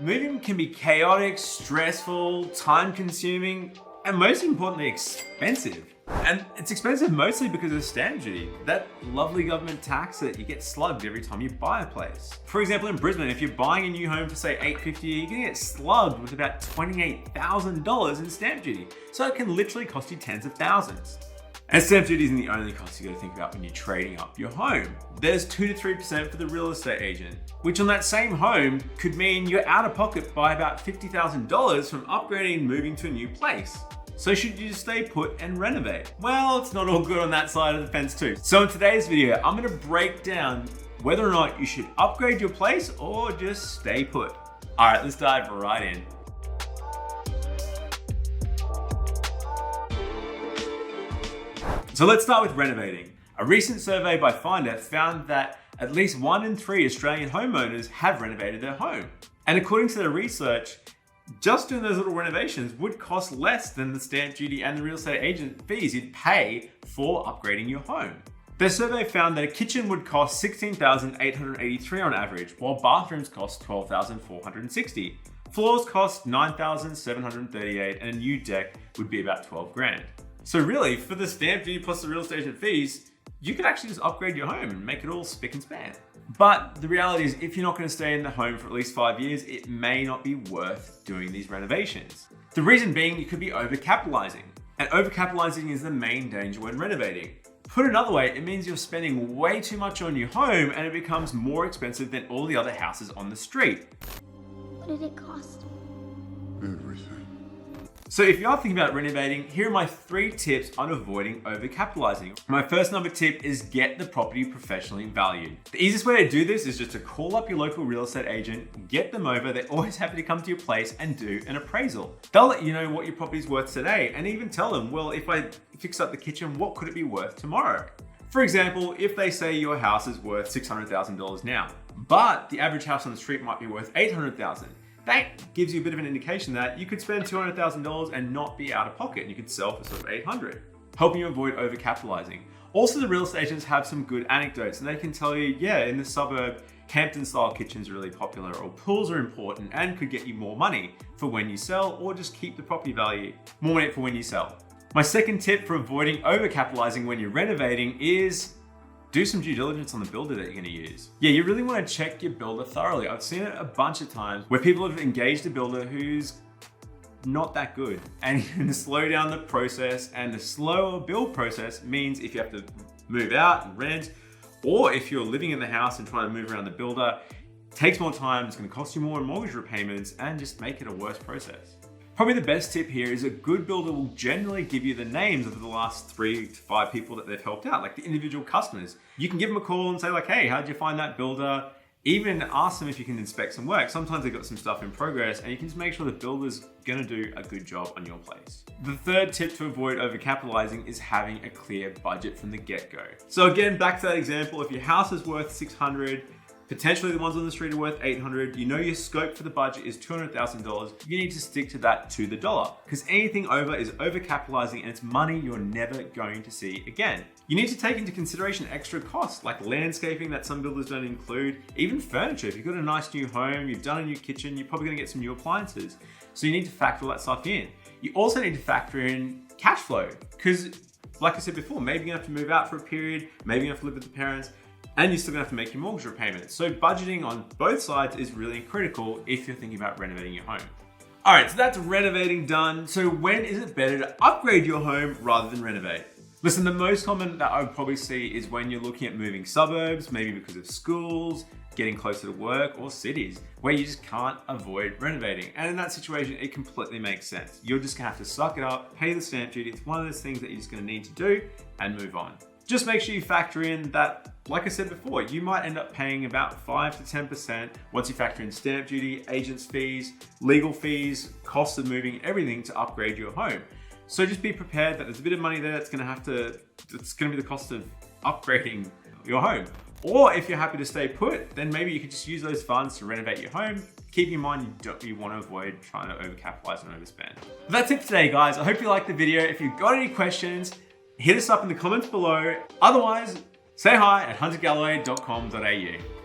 Moving can be chaotic, stressful, time-consuming, and most importantly, expensive. And it's expensive mostly because of stamp duty, that lovely government tax that you get slugged every time you buy a place. For example, in Brisbane, if you're buying a new home for say $850, you're gonna get slugged with about $28,000 in stamp duty. So it can literally cost you tens of thousands. And stamp duty isn't the only cost you gotta think about when you're trading up your home. There's 2 to 3% for the real estate agent, which on that same home could mean you're out of pocket by about $50,000 from upgrading and moving to a new place. So should you just stay put and renovate? Well, it's not all good on that side of the fence too. So in today's video, I'm gonna break down whether or not you should upgrade your place or just stay put. All right, let's dive right in. So let's start with renovating. A recent survey by Finder found that at least 1 in 3 Australian homeowners have renovated their home. And according to their research, just doing those little renovations would cost less than the stamp duty and the real estate agent fees you'd pay for upgrading your home. Their survey found that a kitchen would cost $16,883 on average, while bathrooms cost $12,460. Floors cost $9,738, and a new deck would be about 12 grand. So really, for the stamp duty plus the real estate agent fees, you could actually just upgrade your home and make it all spick and span. But the reality is, if you're not going to stay in the home for at least 5 years, it may not be worth doing these renovations. The reason being, you could be overcapitalizing. And overcapitalizing is the main danger when renovating. Put another way, it means you're spending way too much on your home and it becomes more expensive than all the other houses on the street. What did it cost? Everything. So if you are thinking about renovating, here are my 3 tips on avoiding overcapitalizing. My first number tip is get the property professionally valued. The easiest way to do this is just to call up your local real estate agent, get them over. They're always happy to come to your place and do an appraisal. They'll let you know what your property's worth today and even tell them, well, if I fix up the kitchen, what could it be worth tomorrow? For example, if they say your house is worth $600,000 now, but the average house on the street might be worth $800,000. That gives you a bit of an indication that you could spend $200,000 and not be out of pocket, and you could sell for sort of $800,000, helping you avoid overcapitalizing. Also, the real estate agents have some good anecdotes, and they can tell you, yeah, in the suburb, Hampton-style kitchens are really popular, or pools are important and could get you more money for when you sell, or just keep the property value, more money for when you sell. My second tip for avoiding overcapitalizing when you're renovating is do some due diligence on the builder that you're going to use. Yeah, you really want to check your builder thoroughly. I've seen it a bunch of times where people have engaged a builder who's not that good and can slow down the process, and the slower build process means if you have to move out and rent, or if you're living in the house and trying to move around the builder, it takes more time, it's going to cost you more in mortgage repayments and just make it a worse process. Probably the best tip here is a good builder will generally give you the names of the last 3 to 5 people that they've helped out, like the individual customers. You can give them a call and say like, hey, how'd you find that builder? Even ask them if you can inspect some work. Sometimes they've got some stuff in progress and you can just make sure the builder's gonna do a good job on your place. The third tip to avoid overcapitalizing is having a clear budget from the get-go. So again, back to that example, if your house is worth $600,000, potentially the ones on the street are worth $800,000. You know your scope for the budget is $200,000. You need to stick to that to the dollar, because anything over is overcapitalizing and it's money you're never going to see again. You need to take into consideration extra costs like landscaping that some builders don't include, even furniture. If you've got a nice new home, you've done a new kitchen, you're probably gonna get some new appliances. So you need to factor all that stuff in. You also need to factor in cash flow, because like I said before, maybe you're gonna have to move out for a period, maybe you have to live with the parents, and you're still gonna have to make your mortgage repayments. So budgeting on both sides is really critical if you're thinking about renovating your home. All right, so that's renovating done. So when is it better to upgrade your home rather than renovate? Listen, the most common that I would probably see is when you're looking at moving suburbs, maybe because of schools, getting closer to work, or cities, where you just can't avoid renovating. And in that situation, it completely makes sense. You're just gonna have to suck it up, pay the stamp duty. It's one of those things that you're just gonna need to do and move on. Just make sure you factor in that, like I said before, you might end up paying about 5 to 10% once you factor in stamp duty, agent's fees, legal fees, cost of moving, everything to upgrade your home. So just be prepared that there's a bit of money there that's gonna be the cost of upgrading your home. Or if you're happy to stay put, then maybe you could just use those funds to renovate your home. Keep in mind you want to avoid trying to overcapitalize and overspend. But that's it for today, guys. I hope you liked the video. If you've got any questions, hit us up in the comments below. Otherwise, say hi at huntergalloway.com.au.